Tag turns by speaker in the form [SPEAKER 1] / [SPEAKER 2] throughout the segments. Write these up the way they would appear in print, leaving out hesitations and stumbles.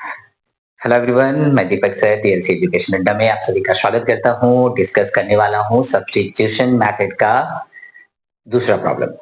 [SPEAKER 1] Hello everyone, मैं दीपक sir TLC education अड्डा में आप सभी का स्वागत करता हूँ। डिस्कस करने वाला हूँ सब्स्टिट्यूशन मेथड का दूसरा प्रॉब्लम।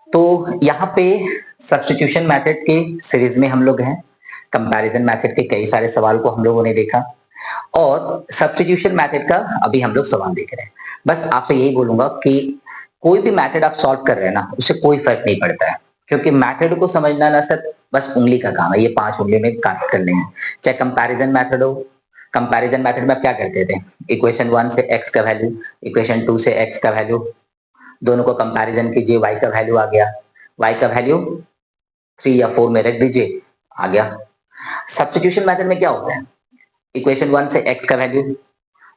[SPEAKER 1] तो यहाँ पे सब्स्टिट्यूशन मेथड के सीरीज में हम लोग हैं। कंपैरिजन मेथड के कई सारे सवाल को हम लोगों ने देखा और सब्स्टिट्यूशन मेथड का अभी हम लोग सवाल देख रहे हैं। बस आपसे यही बोलूंगा कि कोई भी मेथड आप सॉल्व कर रहे हैं ना, उससे कोई फर्क नहीं पड़ता है, क्योंकि मेथड को समझना ना सर बस उंगली का काम है। ये 5 उंगली में काट कर लेंगे। चाहे कंपैरिजन मेथड हो, कंपैरिजन मेथड में आप क्या करते थे? इक्वेशन 1 से x का वैल्यू, इक्वेशन 2 से x का वैल्यू, दोनों को कंपैरिजन कीजिए, y का वैल्यू आ गया, y का वैल्यू 3 या 4 में रख दीजिए, आ गया। सब्स्टिट्यूशन मेथड में क्या होता है? इक्वेशन 1 से x का वैल्यू,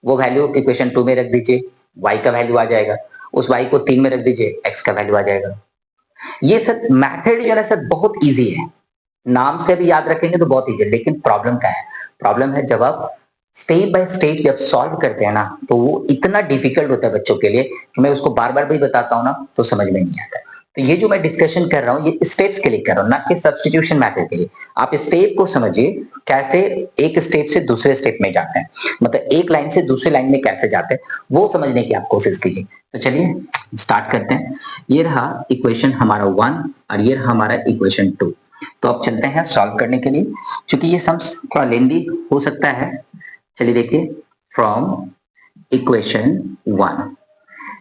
[SPEAKER 1] वो वैल्यू इक्वेशन 2 में रख दीजिए, y का वैल्यू आ जाएगा। उस y को 3 में रख दीजिए, x का वैल्यू आ जाएगा। ये सर मेथड जो है सर बहुत इजी है। नाम से भी याद रखेंगे तो बहुत इजी है, लेकिन प्रॉब्लम क्या है? प्रॉब्लम है जब आप स्टेप बाय स्टेप जब सॉल्व करते हैं ना, तो वो इतना डिफिकल्ट होता है बच्चों के लिए कि मैं उसको बार बार भी बताता हूँ ना तो समझ में नहीं आता। तो ये जो मैं डिस्कशन कर रहा हूँ ये स्टेप्स के लिए कर रहा हूँ, ना कि सब्स्टिट्यूशन मेथड के लिए। आप स्टेप को समझिए, कैसे एक स्टेप से दूसरे स्टेप में जाते हैं, मतलब एक लाइन से दूसरी लाइन में कैसे जाते हैं, वो समझने की आप कोशिश कीजिए। तो चलिए स्टार्ट करते हैं। ये रहा इक्वेशन हमारा 1 और ये रहा हमारा इक्वेशन 2। तो अब चलते हैं सॉल्व करने के लिए, क्योंकि ये सम्स थोड़ा लेंदी हो सकता है। चलिए देखिए, from equation 1,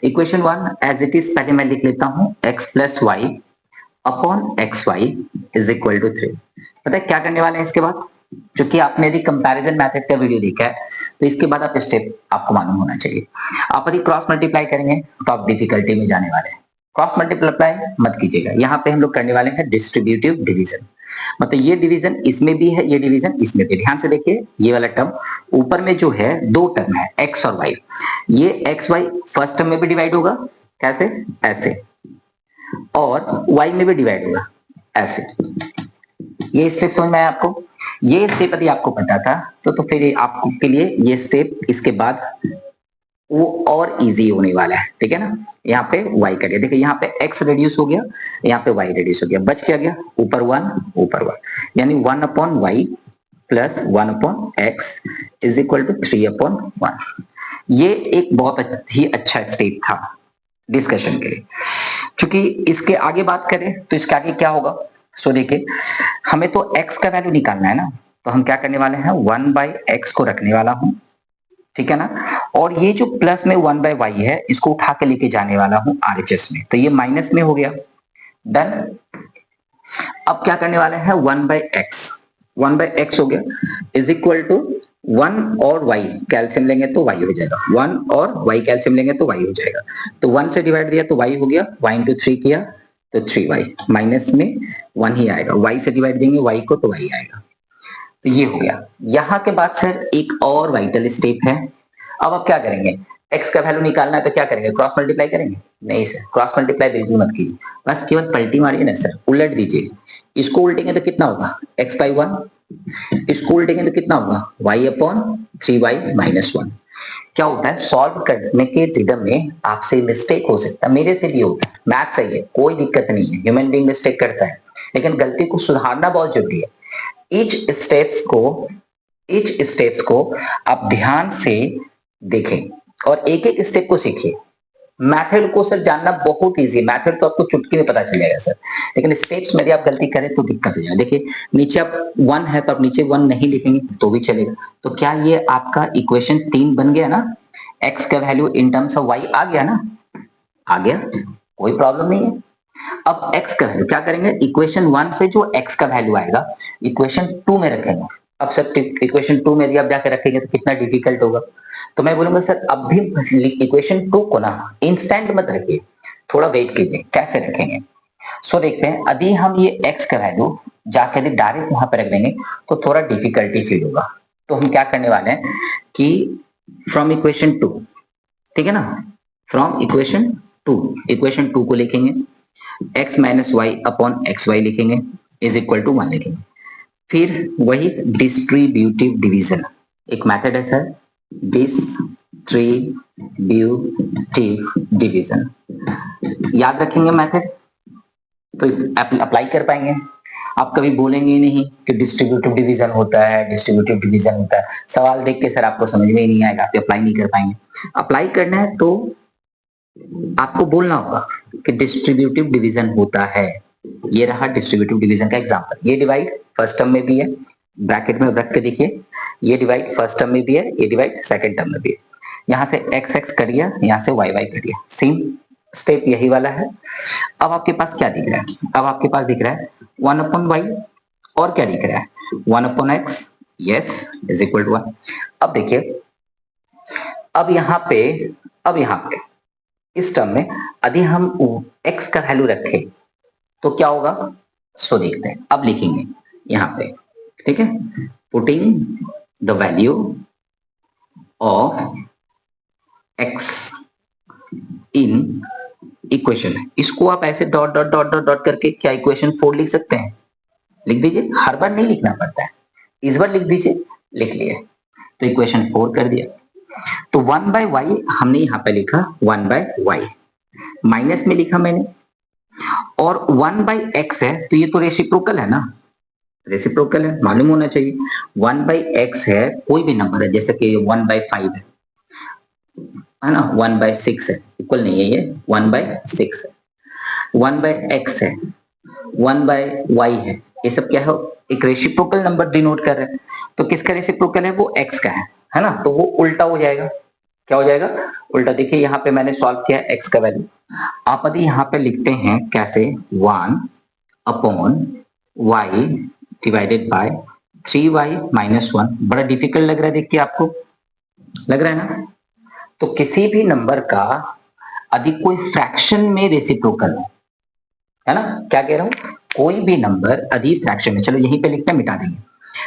[SPEAKER 1] equation 1 as it is पहले मैं लिख लेता हूं, x प्लस y upon x y is equal to 3। पता है क्या करने वाले हैं इसके बाद? क्योंकि आपने यदि कंपैरिजन मेथड का वीडियो देखा है तो इसके बाद आप स्टेप आपको मालूम होना चाहिए। आप यदि क्रॉस मल्टीप्लाई करेंगे तो आप डिफिकल्टी में जाने वाले हैं। क्रॉस मल्टीप्लाई मत कीजिएगा, यहाँ पे हम लोग करने वाले हैं डिस्ट्रीब्यूटिव डिवीजन। मतलब ये डिवीजन इसमें भी है, ये डिवीजन इसमें भी। ध्यान से देखिए, ये वाला टर्म ऊपर में जो है, दो टर्म है एक्स और वाई। ये एक्स वाई फर्स्ट टर्म में भी डिवाइड होगा, कैसे? ऐसे। और y में भी डिवाइड होगा, ऐसे। ये स्टेप समझ में आया आपको? ये स्टेप यदि आपको पता था तो फिर आपको के लिए ये स्टेप इसके बाद वो और इजी होने वाला है, ठीक है ना? यहाँ पे y कर दिया, देखिए यहाँ पे x रिड्यूस हो गया, यहाँ पे y रिड्यूस हो गया, बच क्या गया? ऊपर 1 ऊपर 1, यानी 1 upon y plus 1 upon x is equal to 3 upon 1। ये एक बहुत ही अच्छा स्टेप था डिस्कशन के लिए। क्योंकि इसके आगे बात करें तो इसके आगे क्या होगा? सो देखिए, हमें तो x का वैल्यू निकालना है ना, तो हम क्या करने वाले हैं? 1 बाई एक्स को रखने वाला हूं, ठीक है ना? और ये जो प्लस में 1 बाई वाई है, इसको उठा के लेके जाने वाला हूं आरएचएस में, तो ये माइनस में हो गया। डन। अब क्या करने वाले हैं? 1 बाई एक्स, 1 बाई एक्स हो गया इज इक्वल टू 1 और y कैल्सियम लेंगे तो y हो जाएगा, 1 और y कैल्सियम लेंगे तो y हो जाएगा। तो 1 से डिवाइड दिया तो y हो गया, y इंटू 3 किया तो 3y, माइनस में 1 ही आएगा, y से डिवाइड देंगे y को तो y आएगा। तो ये हो गया। यहाँ के बाद सर एक और वाइटल स्टेप है। अब आप क्या करेंगे? x का वैल्यू निकालना है तो क्या करेंगे? क्रॉस मल्टीप्लाई करेंगे? नहीं सर, क्रॉस मल्टीप्लाई बिल्कुल मत कीजिए, बस केवल पलटी मारिए ना सर, उलट दीजिए। इसको उल्टेंगे तो कितना होगा? x बाई 1, इसको उल्टेंगे तो कितना होगा? y upon 3y minus 1। क्या होता है, सॉल्व करने के रिदम में आपसे मिस्टेक हो सकता है, मेरे से भी होता है, मैथ सही है, कोई दिक्कत नहीं है, ह्यूमन बीइंग मिस्टेक करता है, लेकिन गलती को सुधारना बहुत जरूरी है। ईच स्टेप्स को आप ध्यान से देखें और एक एक स्टेप को सीखिए। मैथड को सर जानना बहुत इजी है, मैथड तो आपको चुटकी में पता चल जाएगा सर, लेकिन स्टेप्स में यदि आप गलती करें तो दिक्कत हो जाएगा। देखिए नीचे आप 1 है तो आप नीचे 1 नहीं लिखेंगे तो भी चलेगा। तो क्या ये आपका इक्वेशन 3 बन गया ना? x का value in terms of y आ गया ना? आ गया, कोई प्रॉब्लम नहीं है। अब x का वैल्यू क्या करेंगे? इक्वेशन 1 से जो x का वैल्यू आएगा इक्वेशन 2 में रखेंगे। अब सर इक्वेशन 2 में यदि आप जाकर रखेंगे तो कितना डिफिकल्ट होगा। तो मैं बोलूंगा सर अब भी इक्वेशन 2 को ना इंस्टेंट मत रखिए, थोड़ा वेट कीजिए। कैसे रखेंगे? सो देखते हैं, यदि हम ये x का वैल्यू जाकर यदि डायरेक्ट वहां पर रख देंगे तो थोड़ा डिफिकल्टी फील होगा। तो हम क्या करने वाले हैं कि फ्रॉम इक्वेशन 2, ठीक है ना, फ्रॉम इक्वेशन 2 को लिखेंगे, x minus y upon x y लिखेंगे इज इक्वल टू 1 लिखेंगे। फिर वही डिस्ट्रीब्यूटिव डिवीजन, एक मेथड है सर, डिस्ट्रीब्यूटिव डिवीजन, याद रखेंगे मेथड तो अप्लाई कर पाएंगे। आप कभी बोलेंगे ही नहीं कि डिस्ट्रीब्यूटिव डिवीजन होता है, डिस्ट्रीब्यूटिव डिवीजन होता है। सवाल देख के सर आपको समझ में ही नहीं आएगा, आप अप्लाई नहीं कर पाएंगे। अप्लाई करना है तो आपको बोलना होगा कि डिस्ट्रीब्यूटिव डिवीजन होता है। ये रहा डिस्ट्रीब्यूटिव डिवीजन का एग्जांपल। ये डिवाइड फर्स्ट टर्म में भी है, ब्रैकेट में रख के देखिए, ये डिवाइड फर्स्ट टर्म में भी है, ये डिवाइड सेकंड टर्म में भी है। यहाँ से एक्स एक्स कर दिया, यहाँ से वाई वाई कर दिया, सेम स्टेप यही वाला है। अब आपके पास क्या दिख रहा है? अब आपके पास दिख रहा है 1/y, और क्या दिख रहा है? 1/x, yes, is equal to 1। अब देखिए, अब यहाँ पे इस टर्म में यदि हम x का वैल्यू रखें तो क्या होगा? सो देखते हैं। अब लिखेंगे यहाँ पे, ठीक है, putting the value of x in equation. इसको आप ऐसे dot dot dot dot dot करके क्या इक्वेशन 4 लिख सकते हैं? लिख दीजिए, हर बार नहीं लिखना पड़ता है, इस बार लिख दीजिए। लिख लिए तो इक्वेशन 4 कर दिया। तो 1/y हमने यहाँ पे लिखा 1/y, माइनस में लिखा मैंने, और 1/x है तो ये तो रेसिप्रोकल है ना, रेसिप्रोकल है, मालूम होना चाहिए। 1/x है, कोई भी नंबर है, जैसे कि 1/5 है ना, 1/6 है, इक्वल नहीं है ये, 1/6 है, 1/x है, 1/y है, ये सब क्या है? एक रेसिप्रोकल नंबर डिनोट कर रहे हैं। तो किसका रेसिप्रोकल है? वो x का है ना, तो वो उल्टा हो जाएगा। क्या हो जाएगा? उल्टा। देखिए यहाँ पे मैंने सॉल्व किया x का वैल्यू, आप यदि यहाँ पे लिखते हैं कैसे, 1/y divided by 3y minus 1। बड़ा डिफिकल्ट लग रहा है देख के, आपको लग रहा है ना? तो किसी भी नंबर का यदि कोई फ्रैक्शन में रेसिप्रोकल है ना, क्या कह रहा हूं, कोई भी नंबर यदि फ्रैक्शन में, चलो यहीं पे लिखते हैं, मिटा देंगे।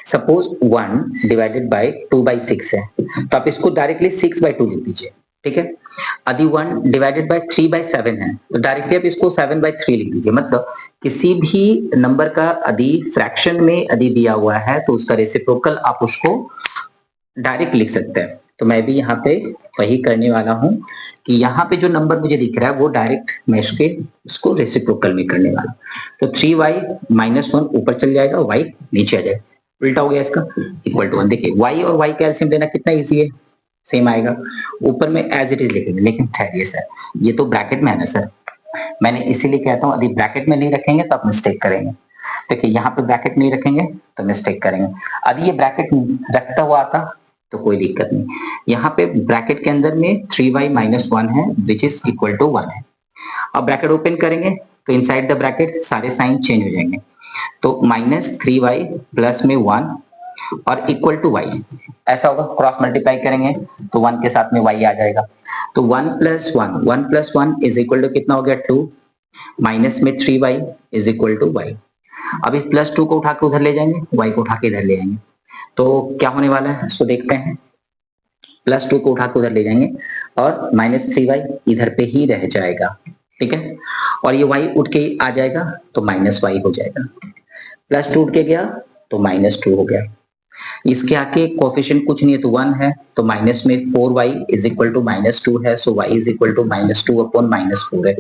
[SPEAKER 1] सपोज 1 डिवाइडेड बाय 2/6 है, तो आप इसको डायरेक्टली 6/2 लिख दीजिए, ठीक है। यदि 1 डिवाइडेड बाय 3/7 है तो डायरेक्टली आप इसको 7/3 लिख दीजिए। मतलब किसी भी नंबर का यदि फ्रैक्शन में यदि दिया हुआ है तो उसका रेसिप्रोकल आप उसको डायरेक्ट लिख सकते हैं। तो मैं भी यहाँ पे वही करने वाला हूँ कि यहाँ पे जो नंबर मुझे दिख रहा है वो डायरेक्ट मैं उसको रेसिप्रोकल में करने वाला। तो 3y माइनस 1 ऊपर चल जाएगा, y नीचे आ जाएगा, उल्टा हो गया इसका, इक्वल टू 1। देखिए y और y का एलसीएम लेना कितना इजी है, सेम आएगा। ऊपर में एज इट इज लिखेंगे, लेकिन ठहरिए सर, ये तो ब्रैकेट में है ना सर, मैंने इसीलिए कहता हूँ यदि ब्रैकेट में नहीं रखेंगे तो आप मिस्टेक करेंगे। देखिए यहाँ पे ब्रैकेट नहीं रखेंगे तो मिस्टेक करेंगे। यदि ये ब्रैकेट रखता हुआ आता तो कोई दिक्कत नहीं। यहाँ पे ब्रैकेट के अंदर में 3y माइनस 1 है विच इज इक्वल टू 1 है। अब ब्रैकेट ओपन करेंगे तो इनसाइड द ब्रैकेट सारे साइन चेंज हो जाएंगे। तो -3y प्लस में 1 और इक्वल टू y, ऐसा होगा। क्रॉस मल्टीप्लाई करेंगे तो 1 के साथ में y आ जाएगा। तो 1 प्लस 1 इज इक्वल टू कितना हो गया? 2, माइनस में 3y is equal to y। अब इस +2 को उठा के उधर ले जाएंगे, y को उठा के इधर ले जाएंगे, तो क्या होने वाला है सो देखते हैं। +2 को उठा के उधर ले जाएंगे और -3y इधर पे ही रह जाएगा, ठीक है। और ये y उठ के आ जाएगा तो -y हो जाएगा। +2 उठ के गया तो -2 हो गया। इसके आगे कोफिशिएंट कुछ नहीं है तो 1 है, तो माइनस में 4y इज इक्वल टू -2 है, so y is equal to -2 upon -4 है।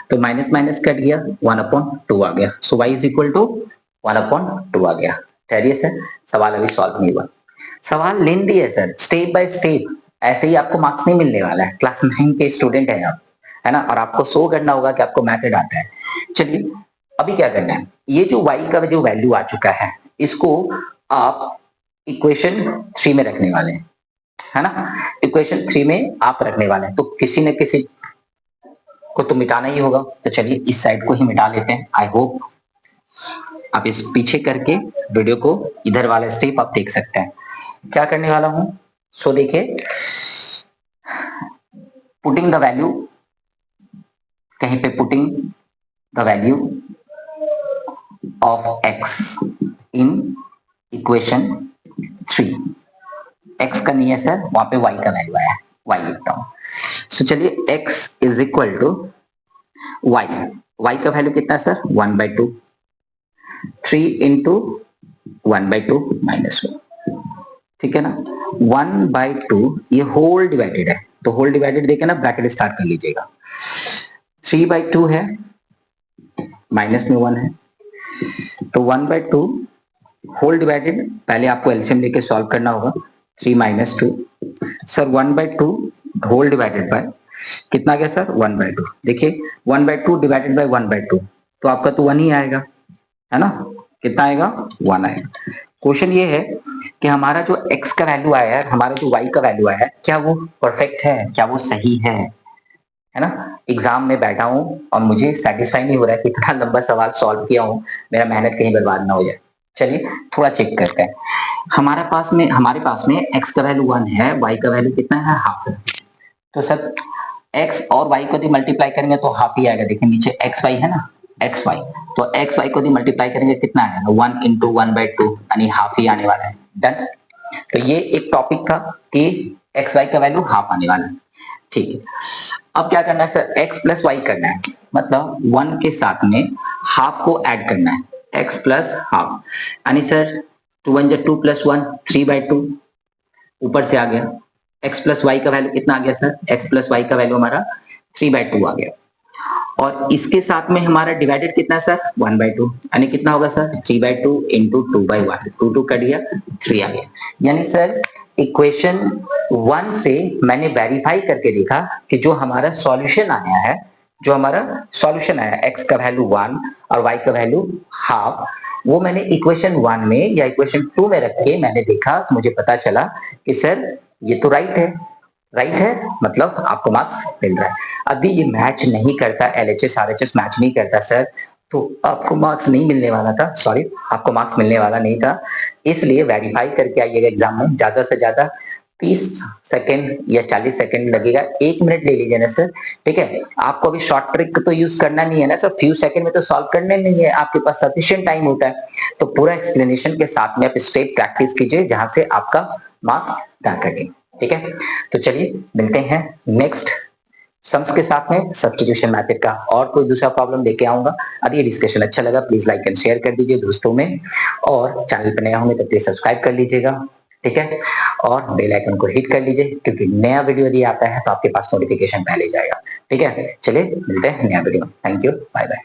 [SPEAKER 1] तो माइनस माइनस कट गया, 1/2 आ गया, सो y इज इक्वल टू 1/2 आ गया। ठहरिए सर, सवाल अभी सॉल्व नहीं हुआ। सवाल लेंदी है सर, स्टेप बाय स्टेप, ऐसे ही आपको मार्क्स नहीं मिलने वाला है। क्लास 9 के स्टूडेंट है आप, है ना, और आपको शो करना होगा कि आपको मेथड आता है। चलिए अभी क्या करना है, ये जो y का जो वैल्यू आ चुका है इसको आप इक्वेशन 3 में रखने वाले हैं, है ना। इक्वेशन 3 में आप रखने वाले हैं तो किसी न किसी को तो मिटाना ही होगा। तो चलिए इस साइड को ही मिटा लेते हैं। आई होप आप इस पीछे करके वीडियो को इधर वाला स्टेप आप देख सकते हैं। क्या करने वाला हूं, सो देखिए, पुटिंग द वैल्यू, कहीं पे putting the value of x in equation 3। x का नहीं है सर, वहां पे y का वैल्यू आया है, y लिखता हूं। सो चलिए x is equal to y, y का वैल्यू कितना है सर? 1/2, 3 इंटू 1/2 माइनस 1, ठीक है ना। 1/2 ये होल डिवाइडेड है, तो होल डिवाइडेड देके ना ब्रैकेट स्टार्ट कर लीजिएगा। 3/2 है, माइनस में 1 है, तो 1/2 होल डिवाइडेड, पहले आपको एलसीएम लेके सॉल्व करना होगा, 3 - 2 सर 1/2 होल डिवाइडेड बाय कितना आ गया सर 1/2। देखिए 1/2 डिवाइडेड बाय 1/2 तो आपका तो 1 ही आएगा, है ना, कितना आएगा 1 आएगा। क्वेश्चन ये है कि हमारा जो x का वैल्यू आया है, हमारा जो y का वैल्यू आया है, क्या वो परफेक्ट है, क्या वो सही है ना। एग्जाम में बैठा हूँ और मुझे सेटिस्फाई नहीं हो रहा है कि इतना लंबा सवाल सॉल्व किया हूँ, मेरा मेहनत कहीं बर्बाद ना हो जाए। चलिए थोड़ा चेक करते हैं। हमारे पास में x का वैल्यू 1 है, y का वैल्यू कितना है हाफ है। तो सर x और y को यदि मल्टीप्लाई करेंगे तो हाफ ही आएगा। देखिए नीचे xy है ना, xy, तो xy को यदि मल्टीप्लाई करेंगे कितना आएगा 1 × 1/2 यानी हाफ ही आने वाला है। डन। तो ये एक टॉपिक था कि xy का वैल्यू हाफ आने वाला है। ठीक है, अब क्या करना है सर, x प्लस वाई करना है, मतलब 1 के साथ में हाफ को ऐड करना है, x प्लस हाफ, यानी सर 2 × 2 + 1 3/2 ऊपर से आ गया। x प्लस वाई का वैल्यू कितना आ गया सर, x प्लस वाई का वैल्यू हमारा 3/2 आ गया। और इसके साथ में हमारा डिवाइडेड कितना है सर 1/2, यानी कितना होगा सर 3/2 × 2/1, 2 कट गया 3 आ गया। यानी सर इक्वेशन 1 से मैंने वेरीफाई करके देखा कि जो हमारा सॉल्यूशन आया है, जो हमारा सॉल्यूशन आया x का वैल्यू 1 और y का वैल्यू हाफ, वो मैंने इक्वेशन 1 में या इक्वेशन 2 में रख के मैंने देखा, मुझे पता चला कि सर ये तो राइट है, राइट है, मतलब आपको मार्क्स मिल रहा है। अभी ये मैच नहीं करता, एलएचएस आरएचएस मैच नहीं करता सर, तो आपको मार्क्स नहीं मिलने वाला था, सॉरी आपको मार्क्स मिलने वाला नहीं था। इसलिए वेरीफाई करके आइएगा एग्जाम में, ज्यादा से ज्यादा 30 सेकंड या 40 सेकंड लगेगा, 1 मिनट ले लीजिए ना सर। ठीक है, आपको अभी शॉर्ट ट्रिक तो यूज करना नहीं है ना सर, फ्यू सेकंड में तो सॉल्व करने नहीं है, आपके पास सफिशिएंट टाइम होता है। तो पूरा एक्सप्लेनेशन के साथ में आप स्टेप प्रैक्टिस कीजिए जहां से आपका मार्क्स जा कटे। ठीक है, तो चलिए मिलते हैं नेक्स्ट सम्स के साथ में, सब्स्टिट्यूशन मेथड का और कोई दूसरा प्रॉब्लम लेके आऊंगा। अभी ये डिस्कशन अच्छा लगा प्लीज लाइक एंड शेयर कर दीजिए दोस्तों में, और चैनल पर नए होंगे तो प्लीज सब्सक्राइब कर लीजिएगा। ठीक है, और बेल आइकन को हिट कर लीजिए क्योंकि नया वीडियो यदि आता है तो आपके पास नोटिफिकेशन पहले जाएगा। ठीक है, चलिए मिलते हैं नया video. Thank you, bye bye.